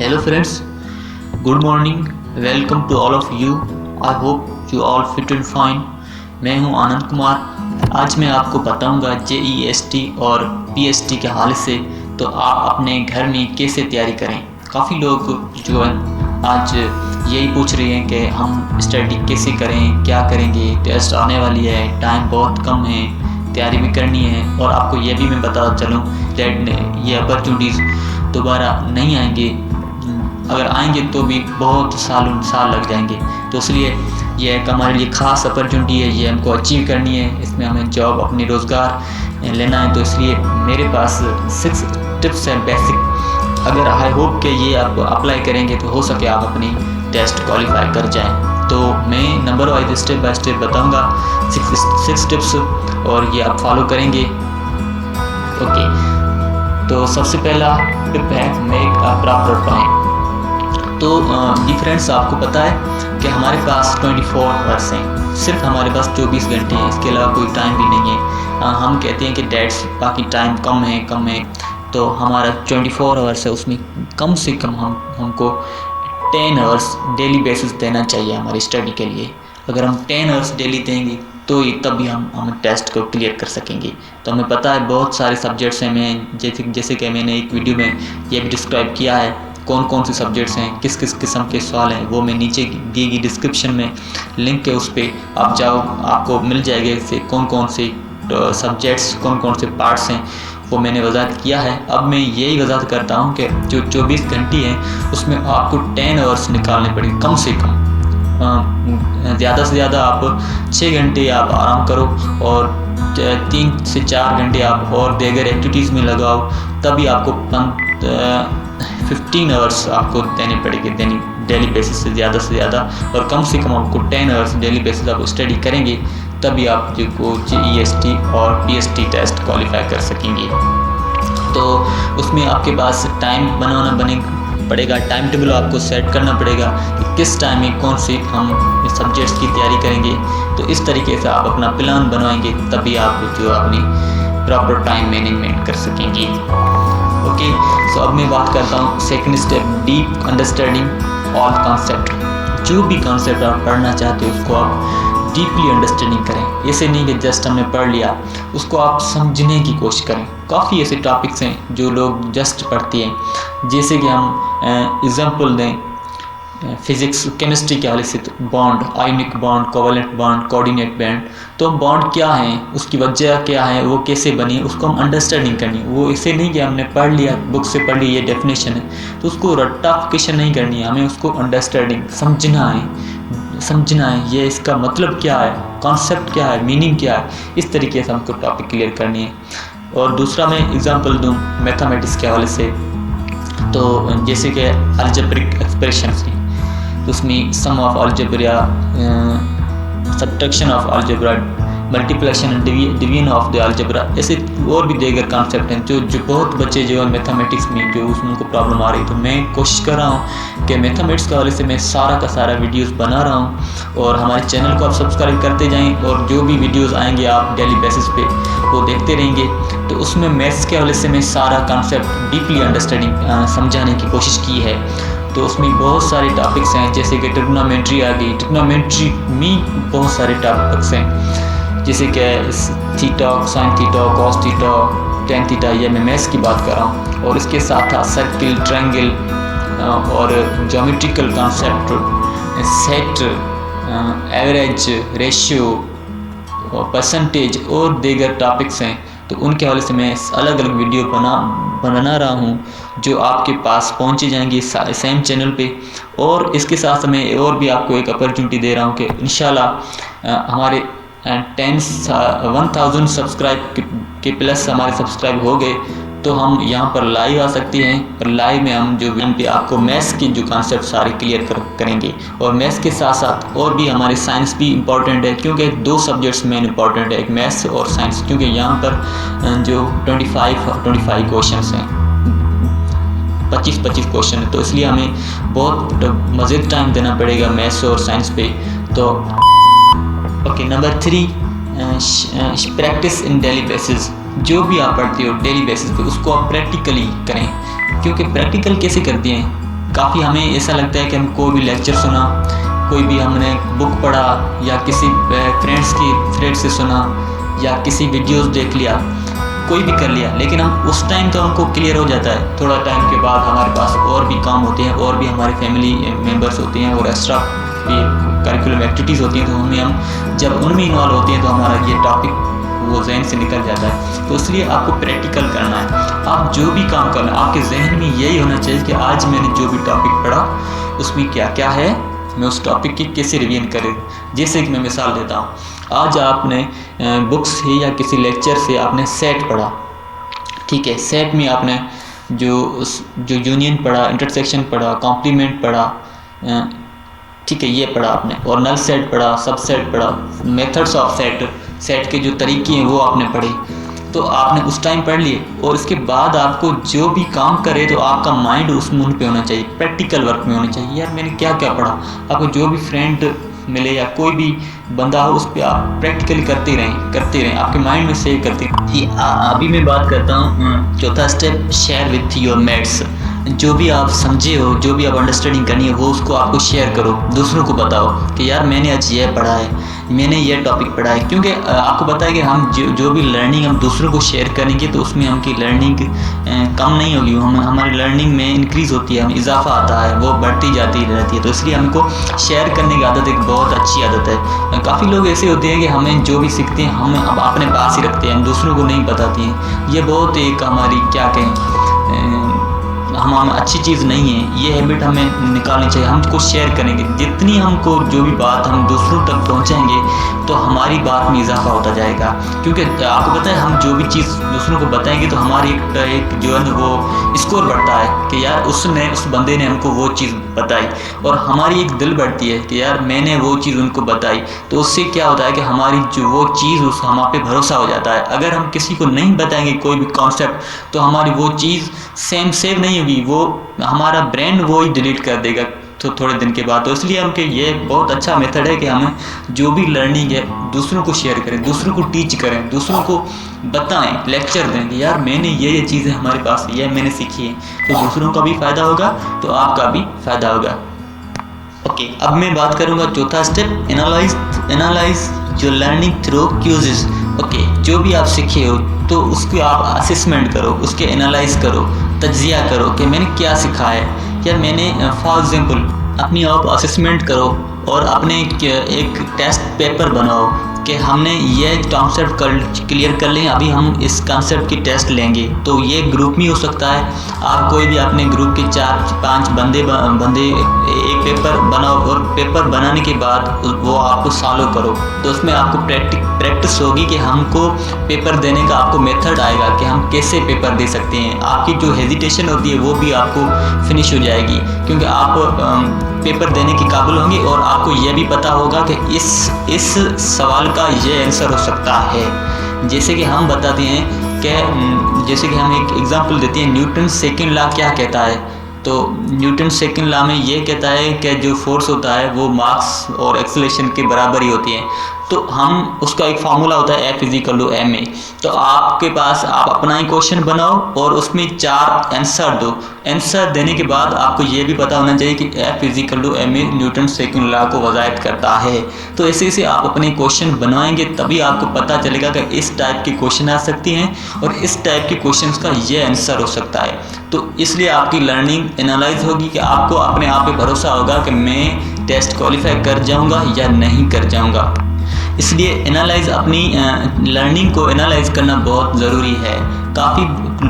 Hello friends, good morning, welcome to all of you. I hope you all fit and fine. मैं हूं आनंद कुमार। आज मैं आपको बताऊंगा JEST और PST के हवाले से तो आप अपने घर में कैसे तैयारी करें। काफ़ी लोग जो है आज यही पूछ रहे हैं कि हम स्टडी कैसे करें, क्या करेंगे, टेस्ट आने वाली है, टाइम बहुत कम है, तैयारी भी करनी है और आपको ये भी मैं बता चलूँ ये अपॉर्चुनिटीज़ दोबारा नहीं आएंगे, अगर आएंगे तो भी बहुत साल लग जाएंगे। तो इसलिए ये एक हमारे लिए ख़ास अपॉर्चुनिटी है, ये हमको अचीव करनी है, इसमें हमें जॉब अपनी रोज़गार लेना है। तो इसलिए मेरे पास 6 टिप्स हैं बेसिक। अगर आई होप कि ये आप अप्लाई करेंगे तो हो सके आप अपनी टेस्ट क्वालिफाई कर जाएं। तो मैं number wise step by step बताऊंगा 6 टिप्स और ये आप फॉलो करेंगे। ओके, तो सबसे पहला टिप है मेक अ प्रॉपर टाइम। तो जी फ्रेंड्स, आपको पता है कि हमारे पास 24 आवर्स हैं, सिर्फ हमारे पास 24 घंटे हैं, इसके अलावा कोई टाइम भी नहीं है। हम कहते हैं कि डैट्स बाकी टाइम कम है, तो हमारा 24 आवर्स है, उसमें कम से कम हमको 10 आवर्स डेली बेसिस देना चाहिए हमारी स्टडी के लिए। अगर हम 10 आवर्स डेली देंगे तो तभी हम टेस्ट को क्लियर कर सकेंगे। तो हमें पता है बहुत सारे सब्जेक्ट्स हैं, मैं जैसे कि मैंने एक वीडियो में ये भी डिस्क्राइब किया है कौन से सब्जेक्ट्स हैं, किस किस्म के सवाल हैं, वो मैं नीचे दी गई डिस्क्रिप्शन में लिंक है, उस पर आप जाओ, आपको मिल जाएगा इससे कौन से सब्जेक्ट्स कौन से पार्ट्स हैं, वो मैंने वजाहत किया है। अब मैं यही वजाहत करता हूँ कि जो 24 घंटे हैं उसमें आपको 10 आवर्स निकालने पड़ेंगे कम से कम। ज़्यादा से ज़्यादा आप 6 घंटे आप आराम करो और 3 से 4 घंटे आप और दीगर एक्टिविटीज़ में लगाओ, तभी आपको 15 आवर्स आपको देने पड़ेंगे डेली बेसिस से ज़्यादा और कम से कम आपको 10 आवर्स डेली बेसिस आप स्टडी करेंगे, तभी आप जो JEST और PST टेस्ट क्वालिफाई कर सकेंगे। तो उसमें आपके पास टाइम बनाना पड़ेगा, टाइम टेबल आपको सेट करना पड़ेगा कि किस टाइम में कौन से हम सब्जेक्ट्स की तैयारी करेंगे। तो इस तरीके से आप अपना प्लान बनाएंगे, तभी आप जो अपनी प्रॉपर टाइम मैनेजमेंट कर सकेंगे। ओके, सो अब मैं बात करता हूँ second step, deep understanding all concept. जो भी कॉन्सेप्ट आप पढ़ना चाहते हो उसको आप डीपली अंडरस्टैंडिंग करें। ऐसे नहीं कि जस्ट हमने पढ़ लिया, उसको आप समझने की कोशिश करें। काफ़ी ऐसे टॉपिक्स हैं जो लोग जस्ट पढ़ते हैं, जैसे कि हम एग्जांपल दें फिज़िक्स केमिस्ट्री के हवाले से, तो bond, ionic bond, covalent bond, coordinate bond. तो बॉन्ड क्या है, उसकी वजह क्या है, वो कैसे बनी है, उसको हम अंडरस्टैंडिंग करनी है। वो ऐसे नहीं कि हमने पढ़ लिया, बुक से पढ़ ली, ये डेफिनेशन है, तो उसको रट्टाफिकेशन नहीं करनी है, हमें उसको अंडरस्टैंडिंग समझना है, ये इसका मतलब क्या है, कॉन्सेप्ट क्या है, मीनिंग क्या है, इस तरीके से हमको टॉपिक क्लियर करनी है। और दूसरा मैं एग्जांपल दूं मैथमेटिक्स के हवाले से, तो जैसे कि अलजेब्रिक एक्सप्रेशंस की, तो उसमें sum of algebra, subtraction of algebra, multiplication and division of the algebra, ऐसे और भी दीगर कॉन्सेप्ट हैं जो बहुत बच्चे जो है मैथमेटिक्स में जो उनको प्रॉब्लम आ रही है। तो मैं कोशिश कर रहा हूँ कि मैथमेटिक्स के हवाले से मैं सारा का सारा वीडियोस बना रहा हूँ, और हमारे चैनल को आप सब्सक्राइब करते जाएं और जो भी वीडियोस आएंगे आप डेली बेसिस पे वो देखते रहेंगे। तो उसमें मैथ्स के हवाले से मैं सारा कॉन्सेप्ट डीपली अंडरस्टैंडिंग समझाने की कोशिश की है। तो उसमें बहुत सारे टॉपिक्स हैं, जैसे कि ट्रिग्नोमेट्री आ गई, ट्रिग्नोमेट्री में बहुत सारे टॉपिक्स हैं, जैसे कि theta, sine theta, cos theta, tan theta, ये मैं मैथ्स की बात कर रहा हूँ। और इसके साथ सर्किल, ट्रायंगल और geometrical concept, set, average, ratio, percentage और दीगर टॉपिक्स हैं। तो उनके हवाले से मैं अलग अलग वीडियो बना रहा हूँ जो आपके पास पहुँचे जाएंगे सेम चैनल पे। और इसके साथ मैं और भी आपको एक अपॉर्चुनिटी दे रहा हूँ कि इंशाल्लाह हमारे 1000 सब्सक्राइब के प्लस हमारे सब्सक्राइब हो गए तो हम यहाँ पर लाइव आ सकते हैं, और लाइव में हम जो पे आपको मैथ्स के जो कॉन्सेप्ट सारे क्लियर करेंगे। और मैथ्स के साथ साथ और भी हमारे साइंस भी इम्पॉर्टेंट है, क्योंकि 2 सब्जेक्ट्स मेन इम्पॉर्टेंट है, एक मैथ्स और साइंस, क्योंकि यहाँ पर जो 25 क्वेश्चन हैं, 25 क्वेश्चन है, तो इसलिए हमें बहुत मज़ीद टाइम देना पड़ेगा मैथ्स और साइंस पे। तो okay, number 3, practice in daily basis. जो भी आप पढ़ते हो डेली बेसिस पे उसको आप प्रैक्टिकली करें, क्योंकि प्रैक्टिकल कैसे करते हैं काफ़ी हमें ऐसा लगता है कि हम कोई भी लेक्चर सुना, कोई भी हमने बुक पढ़ा या किसी फ्रेंड से सुना या किसी वीडियोस देख लिया, कोई भी कर लिया, लेकिन हम उस टाइम तो हमको क्लियर हो जाता है। थोड़ा टाइम के बाद हमारे पास और भी काम होते हैं, और भी हमारे फैमिली मेम्बर्स होते हैं और एक्स्ट्रा भी करिकुलम एक्टिविटीज़ होती हैं, तो हम जब उनमें इन्वॉल्व होते हैं तो हमारा ये टॉपिक वो जहन से निकल जाता है। तो इसलिए आपको प्रैक्टिकल करना है। आप जो भी काम करना, आपके जहन में यही होना चाहिए कि आज मैंने जो भी टॉपिक पढ़ा उसमें क्या क्या है, मैं उस टॉपिक की कैसे रिवीजन करें। जैसे कि मैं मिसाल देता हूँ, आज आपने बुक से या किसी लेक्चर से आपने सेट पढ़ा, ठीक है। सेट में आपने जो यूनियन पढ़ा, इंटरसेक्शन पढ़ा, कॉम्प्लीमेंट पढ़ा, ठीक है, ये पढ़ा आपने, और नल सेट पढ़ा, सब सेट पढ़ा, मेथड्स ऑफ सेट के जो तरीके हैं वो आपने पढ़े। तो आपने उस टाइम पढ़ लिए, और इसके बाद आपको जो भी काम करे तो आपका माइंड उस मूड पे होना चाहिए, प्रैक्टिकल वर्क में होना चाहिए। यार मैंने क्या क्या पढ़ा, आपको जो भी फ्रेंड मिले या कोई भी बंदा हो उस पर आप प्रैक्टिकली करते रहें, आपके माइंड में सेव करते रहें। अभी मैं बात करता हूँ चौथा step, share with your mates. जो भी आप समझे हो, जो भी आप अंडरस्टैंडिंग करनी है, वो उसको आपको शेयर करो, दूसरों को बताओ कि यार मैंने आज ये पढ़ा है, मैंने ये टॉपिक पढ़ा है। क्योंकि आपको पता है कि हम जो भी लर्निंग हम दूसरों को शेयर करेंगे तो उसमें हमकी लर्निंग कम नहीं होगी, हमारी लर्निंग में इंक्रीज़ होती है, हम इजाफा आता है, वो बढ़ती जाती रहती है। तो इसलिए हमको शेयर करने की आदत एक बहुत अच्छी आदत है। काफ़ी लोग ऐसे होते हैं कि हमें जो भी सीखते हैं हम अपने पास ही रखते हैं, हम दूसरों को नहीं बताते हैं। ये बहुत एक हमारी क्या कहें, हम अच्छी चीज़ नहीं है, ये हैबिट हमें निकालनी चाहिए। हमको शेयर करेंगे, जितनी हमको जो भी बात हम दूसरों तक पहुंचाएंगे तो हमारी बात में इजाफा होता जाएगा। क्योंकि आपको पता है हम जो भी चीज़ दूसरों को बताएंगे तो हमारी एक जो है वो स्कोर बढ़ता है कि यार उस बंदे ने हमको वो चीज़ बताई, और हमारी एक दिल बढ़ती है कि यार मैंने वो चीज़ उनको बताई। तो उससे क्या होता है कि हमारी जो वो चीज़ उस हम पे भरोसा हो जाता है। अगर हम किसी को नहीं बताएंगे कोई भी कॉन्सेप्ट तो हमारी वो चीज़ सेव नहीं होगी, वो हमारा ब्रेन वो ही डिलीट कर देगा तो थोड़े दिन के बाद। तो इसलिए हमके ये बहुत अच्छा मेथड है कि हमें जो भी लर्निंग है दूसरों को शेयर करें, दूसरों को टीच करें, दूसरों को बताएं, लेक्चर दें कि यार मैंने ये चीज़ें हमारे पास ये मैंने सीखी है। तो दूसरों का भी फ़ायदा होगा तो आपका भी फ़ायदा होगा। ओके, अब मैं बात करूँगा चौथा step, analyse your learning through quizzes. Okay, जो भी आप सीखे हो तो उसकी आप असेसमेंट करो, उसके एनालाइज करो, तज्जिया करो कि मैंने क्या सीखा है। या मैंने फॉर एग्जांपल अपनी आप असेसमेंट करो और अपने एक टेस्ट पेपर बनाओ कि हमने ये कॉन्सेप्ट क्लियर कर लें, अभी हम इस कॉन्सेप्ट की टेस्ट लेंगे। तो ये ग्रुप में हो सकता है, आप कोई भी अपने ग्रुप के 4-5 बंदे एक पेपर बनाओ, और पेपर बनाने के बाद वो आपको सॉल्व करो। तो उसमें आपको प्रैक्टिस होगी कि हमको पेपर देने का आपको मेथड आएगा कि हम कैसे पेपर दे सकते हैं। आपकी जो हेजिटेशन होती है वो भी आपको फिनिश हो जाएगी, क्योंकि आप पेपर देने के काबिल होंगे और आपको ये भी पता होगा कि इस सवाल का ये आंसर हो सकता है। जैसे कि हम बताते हैं कि जैसे कि हम एक एग्जांपल देते हैं, न्यूटन सेकंड लॉ क्या कहता है। तो न्यूटन सेकंड लॉ में ये कहता है कि जो फोर्स होता है वो मास और एक्सेलरेशन के बराबर ही होती है। तो हम उसका एक फार्मूला होता है F=ma। तो आपके पास आप अपना ही क्वेश्चन बनाओ और उसमें 4 आंसर दो। आंसर देने के बाद आपको ये भी पता होना चाहिए कि F=ma न्यूटन सेकंड लॉ को वजाहत करता है। तो ऐसे आप अपने क्वेश्चन बनाएंगे तभी आपको पता चलेगा कि इस टाइप के क्वेश्चन आ सकती हैं और इस टाइप के क्वेश्चन का ये आंसर हो सकता है। तो इसलिए आपकी लर्निंग एनालाइज होगी कि आपको अपने आप पे भरोसा होगा कि मैं टेस्ट क्वालिफाई कर जाऊंगा या नहीं कर जाऊंगा। इसलिए एनालाइज अपनी लर्निंग को एनालाइज करना बहुत ज़रूरी है।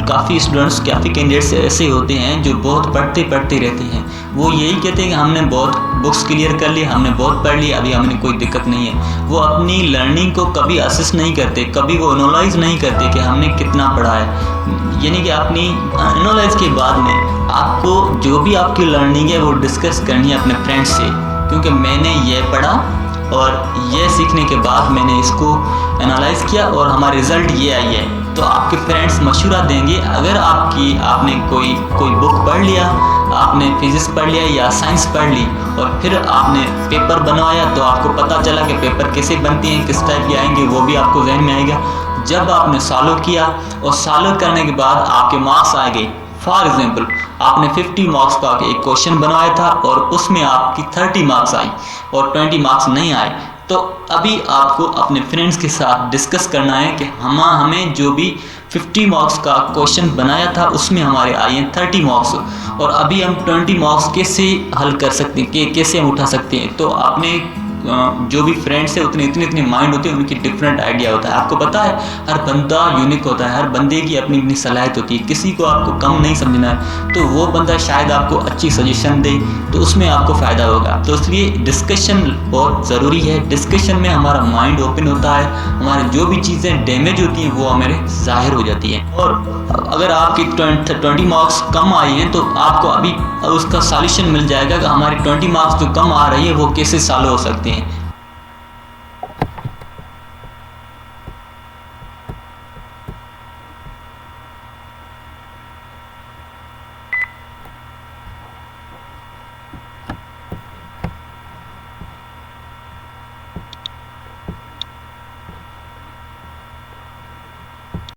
काफ़ी स्टूडेंट्स, काफ़ी कैंडिडेट्स ऐसे होते हैं जो बहुत पढ़ते रहते हैं। वो यही कहते हैं कि हमने बहुत बुक्स क्लियर कर ली, हमने बहुत पढ़ लिया, अभी हमें कोई दिक्कत नहीं है। वो अपनी लर्निंग को कभी असेस नहीं करते, कभी वो एनालाइज नहीं करते कि हमने कितना पढ़ा है। यानी कि अपनी एनालाइज के बाद में आपको जो भी आपकी लर्निंग है वो डिस्कस करनी है अपने फ्रेंड्स से, क्योंकि मैंने ये पढ़ा और ये सीखने के बाद मैंने इसको एनालाइज किया और हमारा रिज़ल्ट ये आई है। तो आपके फ्रेंड्स मशवरा देंगे। अगर आपने कोई बुक पढ़ लिया, आपने फिजिक्स पढ़ लिया या साइंस पढ़ ली और फिर आपने पेपर बनवाया तो आपको पता चला कि पेपर कैसे बनती हैं, किस टाइप के आएंगे, वो भी आपको जहन में आएगा। जब आपने सॉल्व किया और सॉल्व करने के बाद आपके मार्क्स आ गए फॉर एग्जाम्पल आपने 50 मार्क्स का एक क्वेश्चन बनाया था और उसमें आपकी 30 मार्क्स आई और 20 मार्क्स नहीं आए, तो अभी आपको अपने फ्रेंड्स के साथ डिस्कस करना है कि हमें जो भी 50 मार्क्स का क्वेश्चन बनाया था उसमें हमारे आए हैं 30 मार्क्स, और अभी हम 20 मार्क्स कैसे हल कर सकते हैं, कैसे हम उठा सकते हैं। तो आपने जो भी फ्रेंड्स है इतने माइंड होते हैं, उनकी डिफरेंट आइडिया होता है। आपको पता है हर बंदा यूनिक होता है, हर बंदे की अपनी अपनी सलाहियत होती है। किसी को आपको कम नहीं समझना है, तो वो बंदा शायद आपको अच्छी सजेशन दे, तो उसमें आपको फ़ायदा होगा। तो इसलिए डिस्कशन बहुत ज़रूरी है। डिस्कशन में हमारा माइंड ओपन होता है, हमारी जो भी चीज़ें डैमेज होती हैं वो हमारे ज़ाहिर हो जाती हैं। और अगर आपके 20 मार्क्स कम आए हैं तो आपको अभी उसका सॉल्यूशन मिल जाएगा कि हमारे 20 मार्क्स जो कम आ रही है वो कैसे सॉल्व हो सकते हैं।